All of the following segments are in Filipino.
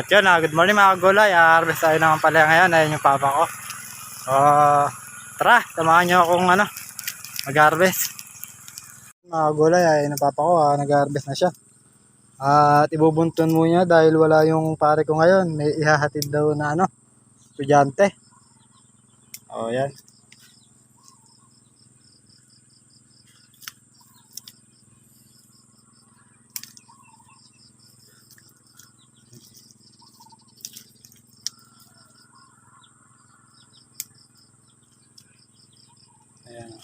At yun, good morning mga gulay. Harvest tayo naman pala ngayon. Ayun yung papa ko. Tara, samahan nyo akong mag-harvest. Mga gulay, ayun yung papa ko. Nag-harvest na siya. At ibubunton mo niya dahil wala yung pare ko ngayon. May ihahatid daw na estudyante. Yan. Ayan.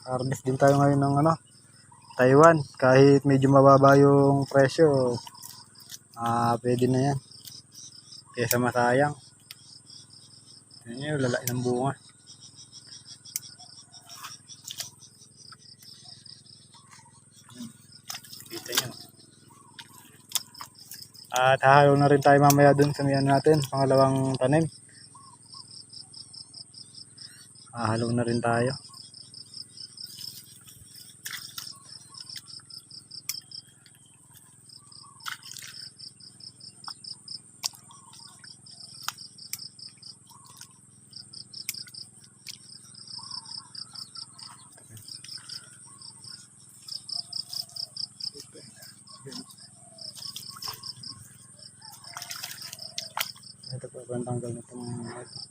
Harvest din tayo ngayon ng Taiwan. Kahit medyo mababa yung presyo, pwede na yan. Kesa masayang. Yan yung lalaki ng bunga. Kita nyo. At hahalo na rin tayo mamaya dun sa miyan natin. Pangalawang tanim. Hahalo na rin tayo. Ito po ang tanggal na itong ito.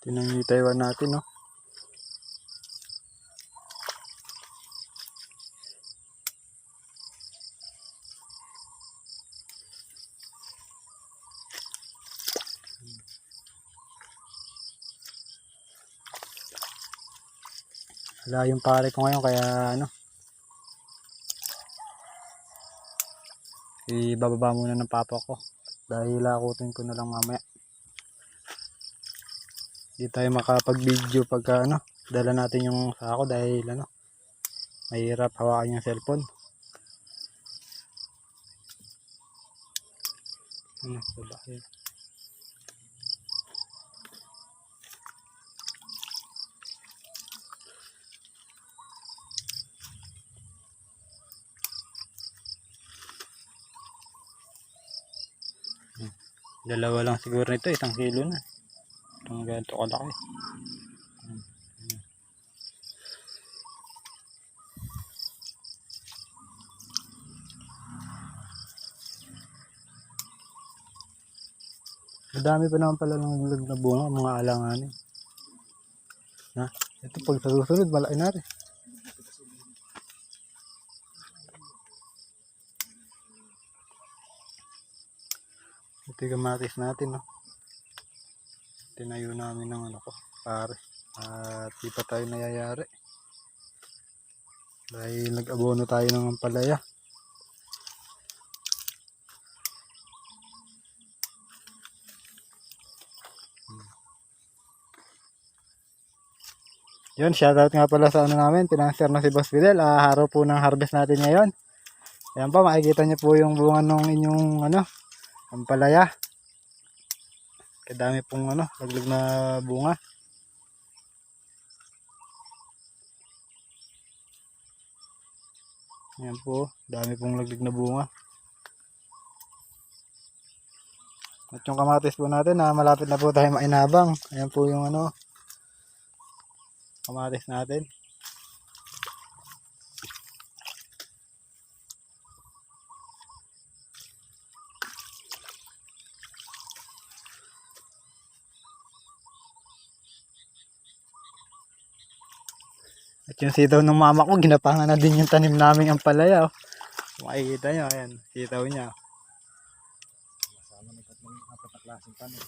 Tinang Taiwan natin, no? Wala yung pare ko ngayon kaya ibababa muna ng papa ko dahil lakutin ko na lang mamaya. Hindi tayo makapag-video pagka dala natin yung sako dahil mahirap hawakan yung cellphone. Wala yun. Dalawa lang siguro nito, 1 kilo na. Itong ganito kalaki. Madami pa naman pala ng bulag na bunga, mga alanganin. Ito pag sa susunod, malaki na rin. Ito yung kamatis natin, Tinayo namin ng pare. At di pa tayo nayayari. Dahil nag-abono tayo ng ampalaya. Yun, shoutout nga pala sa namin, pinanser na si Boss Fidel. Araw po ng harvest natin ngayon. Ayan po, makikita niyo po yung bunga ng inyong ampalaya. Kadami pong laglag na bunga. Ayan po, dami pong laglag na bunga. At yung kamatis po natin malapit na po tayo mainabang. Ayan po yung kamatis natin. At yung sitaw ng mama ko, ginapangan na din yung tanim naming ampalaya. Makikita nyo, ayan, sitaw niya. Kasama ng 4 klaseng tanim.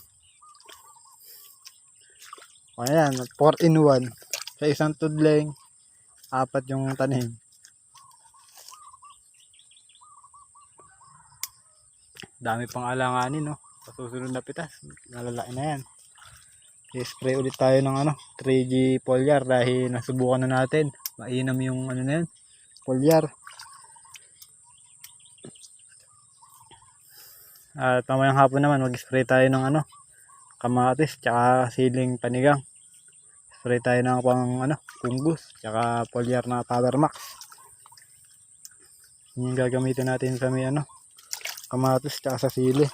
Ayan, 4 in 1. Sa isang tudling, 4 yung tanim. Dami pang alanganin, no? Sa susunod na pitas, malalaki na yan. I-spray ulit tayo ng 3G foliar dahil nasubukan na natin. Mainam yung na yan, foliar. At mamayang hapon naman mag-spray tayo ng kamatis tsaka siling panigang. Spray tayo ng fungus tsaka foliar na Power Max. Yung gagamitin natin sa may kamatis tsaka sa sili.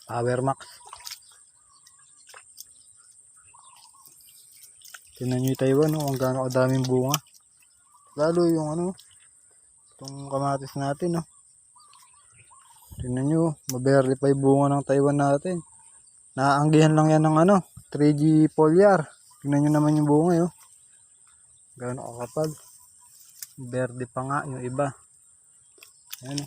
Power Max. Tingnan nyo yung Taiwan, ang gaano kadaming bunga. Lalo yung itong kamatis natin, Tingnan nyo, maberde pa yung bunga ng Taiwan natin. Naaanggihan lang yan ng 3G foliar. Tingnan nyo naman yung bunga, gaano kakapal. Berde pa nga yung iba. Ayan,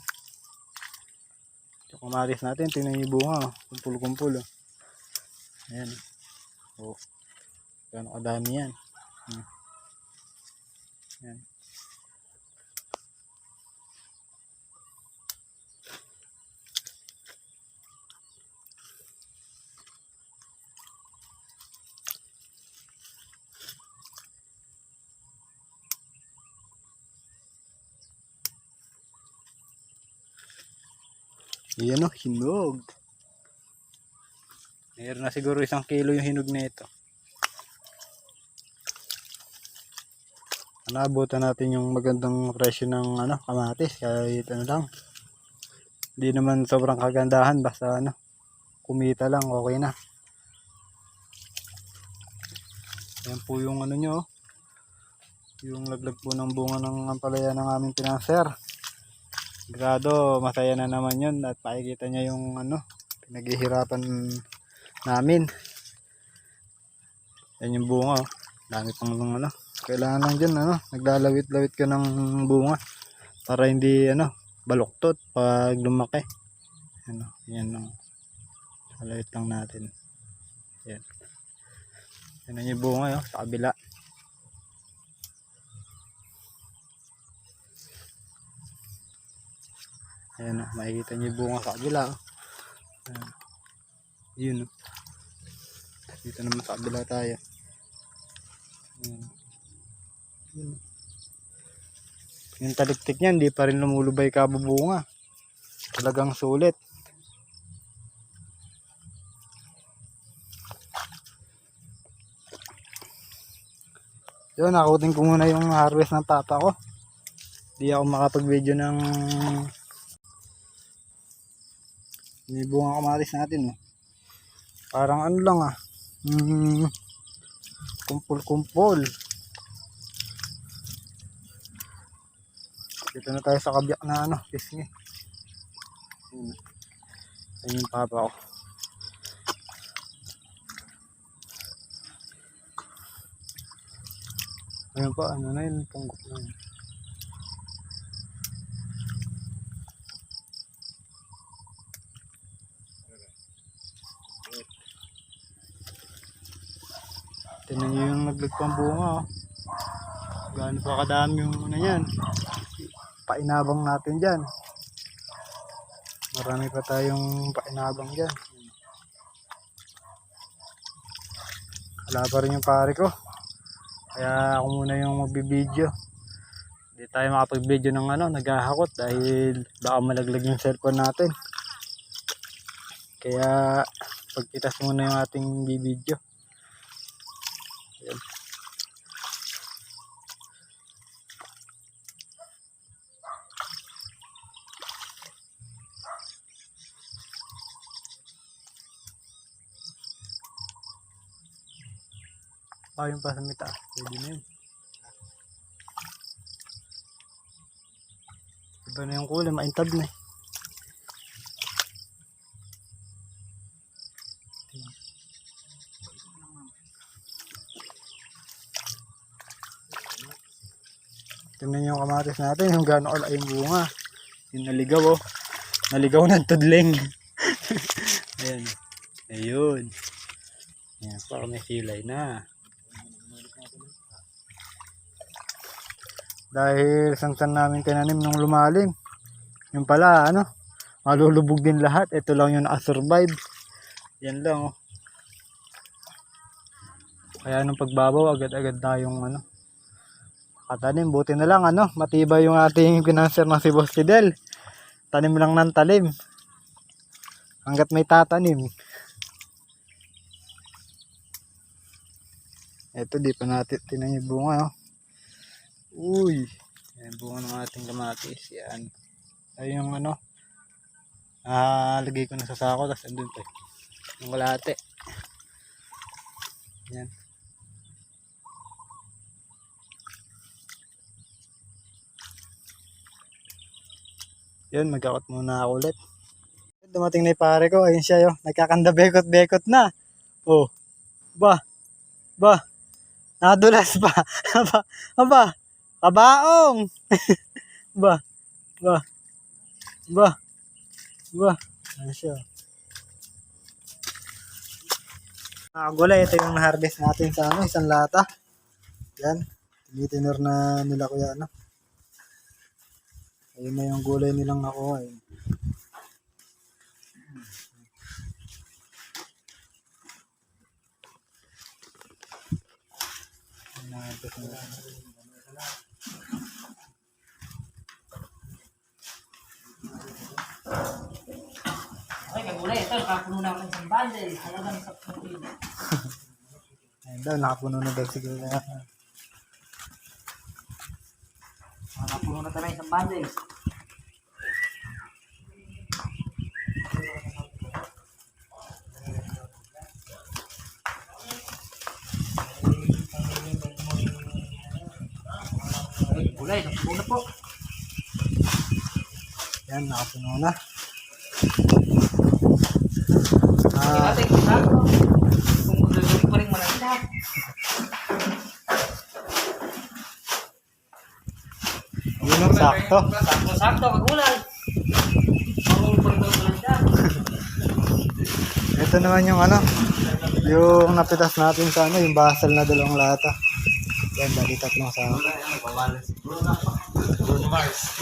yung kamatis natin, tingnan nyo yung bunga, kumpul-kumpul, Ayan, gaano kadami yan. Ayan. Ayan hinog. Meron na siguro 1 kilo yung hinog na ito. Naabutan natin yung magandang presyo ng kamatis kahit lang. Hindi naman sobrang kagandahan, basta kumita lang, okay na. Yan po yung nyo, yung laglag po ng bunga ng ampalaya ng aming pinanser. Grado, masaya na naman yun at pakikita niya yung pinaghihirapan namin. Yan yung bunga, dami pang kailangan lang dyan naglalawit-lawit ka ng bunga para hindi baluktot pag lumaki. Yan lang, lawit lang natin. Yan, yan yung bunga sa kabila. Ayan makikita niyo yung bunga sa kabila. Yun dito naman sa kabila tayo. Yun. Yung taliktik niya hindi pa rin lumulubay kabubunga. Talagang sulit. Yun, nakutin ko muna yung harvest ng papa ko. Hindi ako makapag-video ng bunga kamatis natin. Parang lang kumpul-kumpul. Dito na tayo sa kabyak na pisngi. Ayun yung papa ko. Ayun pa, na yun, punggok na yun. Tignan nyo yung naglagpang bunga, gaano pa kadami yung yan. Painabang natin dyan. Marami pa tayong painabang dyan. Wala pa rin yung pare ko. Kaya ako muna yung magbibideo. Hindi tayo makapag-video ng naghahakot dahil baka malaglag yung cellphone natin. Kaya pagkitas muna yung ating bibideo. Ayan. Yung pa sa mita, pwede na yun. Iba na yung kulay, maintab na eh. Tingnan yung kamatis natin, yung gano'n kalaki yung bunga. Yung naligaw naligaw ng tudling. Ayan. Ayun. Ayan, parang may silay na. Dahil sangsan namin tinanim nung lumalim. Yung pala, ano, malulubog din lahat. Ito lang yung nakasurvive. Yan lang, oh. Kaya nung pagbabaw, agad-agad tayong, ano, katanim. Buti na lang, ano, matibay yung ating pinanser ng si Boss Fidel. Tanim lang ng talim. Hanggat may tatanim. Ito, di pa natin tinan yung bunga, oh. Uy, yan bunga ng ating kamatis. Yan. Ay yung ano, lagay ko na sa sako, tapos andun pa yung kalate. Yan. Yan, magkakot muna ako ulit. Dumating na yung pare ko, ayun siya yun, nagkakanda bekot-bekot na. Oh, ba, nadulas pa. aba, kabaong. ba, ba, ba, ayun siya. Gulay, ito yung na-harvest natin sa ano, isang lata. Yan, tinitinor na nila kuya, ano. Ayun na yung gulay nilang nakuha. Ayun. Okay, kagulay. Ito, nakapuno na ako ng isang bundle. Halagang 10 kilo. Ayun daw, nakapuno na daw siguro na. Nakapuno na tayo ng isang bundle. Okay, gulay. Nakapuno na po. Yan, nakapuno na. Okay, natin kung sakto. Kung magagawin pa rin malanda. Yun ang sakto. Sakto, kagulay. Marunong pa rin daw malanda. Ito naman yung ano, yung napitas natin sa ano, yung basal na dalawang lata. Yan, dali tatlong sa Bruno Mars.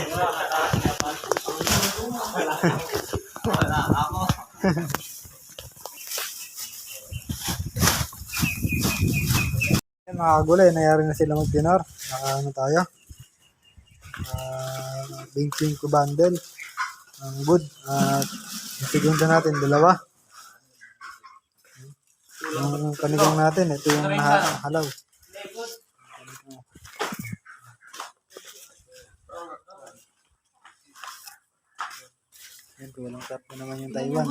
Wala ako. Yan mga kagulay, nayari na sila mag-dinner. Ano tayo? 25 bundle. Ang good. At yung segunda natin, dalawa. Yung panigang natin, ito yung halaw. Yan, walang tap na naman yung Taiwan.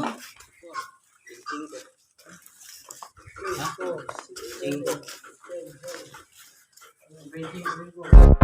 Huh?